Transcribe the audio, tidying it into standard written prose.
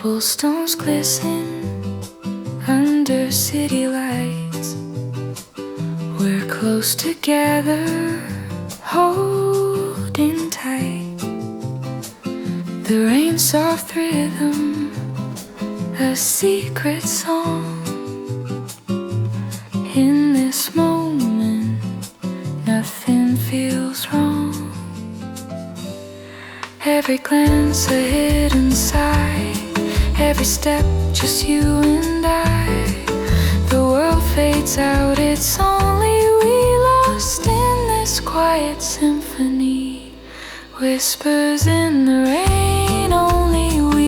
Cobblestones glisten under city lights. We're close together, holding tight. The rain's soft rhythm, a secret song. In this moment, nothing feels wrong. Every glance a hidden sigh, every step just you and I. The world fades out, it's only we lost in this quiet symphony. Whispers in the rain.